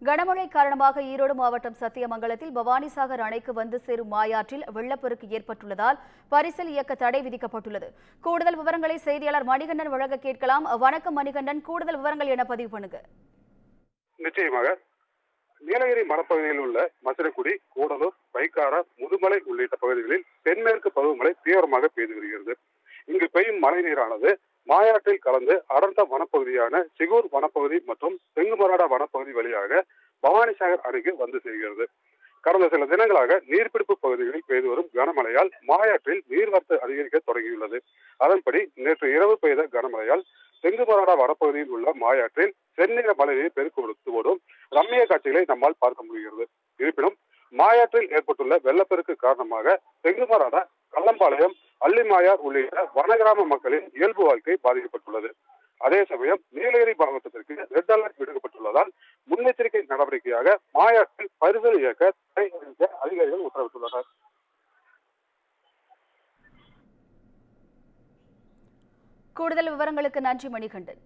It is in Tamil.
கனமழை காரணமாக ஈரோடு மாவட்டம் சத்தியமங்கலத்தில் பவானிசாகர் அணைக்கு வந்து சேரும் மாயாற்றில் வெள்ளப்பெருக்கு ஏற்பட்டுள்ளதால் பரிசல் இயக்க தடை விதிக்கப்பட்டுள்ளது. கூடுதல் விவரங்களை செய்தியாளர் மணிகண்டன் வழங்க கேட்கலாம். வணக்கம் மணிகண்டன், கூடுதல் விவரங்கள் என பதிவு பண்ணுங்க. நிச்சயமாக நீலகிரி மலைப்பகுதியில் உள்ள மசினகுடி, கூடலூர், வைக்காரா, முதுமலை உள்ளிட்ட பகுதிகளில் தென்மேற்கு பருவமழை தீவிரமாக பெய்து வருகிறது. இங்கு பெய்யும் மழை நீரானது மாயாற்றில் கலந்து அடர்ந்த வனப்பகுதியான சிகூர் வனப்பகுதி மற்றும் தெங்குமராடா வனப்பகுதி வழியாக பவானிசாகர் அணைக்கு வந்து சேர்கிறது. கடந்த சில தினங்களாக நீர்பிடிப்பு பகுதிகளில் பெய்து வரும் கனமழையால் மாயாற்றில் நீர்வரத்து அதிகரிக்க தொடங்கியுள்ளது. அதன்படி நேற்று இரவு பெய்த கனமழையால் தெங்குமராடா வனப்பகுதியில் உள்ள மாயாற்றில் செந்நிற மழையை பெருக்கு ஓடும் ரம்மிய காட்சிகளை நம்மால் பார்க்க முடிகிறது. இருப்பினும் மாயாற்றில் ஏற்பட்டுள்ள வெள்ளப்பெருக்கு காரணமாக தெங்குமராடா, கள்ளம்பாளையம், அள்ளிமாயார் உள்ளிட்ட வனகிராம மக்களின் இயல்பு வாழ்க்கை பாதிக்கப்பட்டுள்ளது. அதே சமயம் நீலகிரி மாவட்டத்திற்கு ரெட் அலர்ட் விடுக்கப்பட்டுள்ளதால் முன்னெச்சரிக்கை நடவடிக்கையாக மாயாற்றில் பரிசல் இயக்க தடை விதிக்க அதிகாரிகள் உத்தரவிட்டுள்ளனர். கூடுதல் விவரங்களுக்கு நன்றி மணிகண்டன்.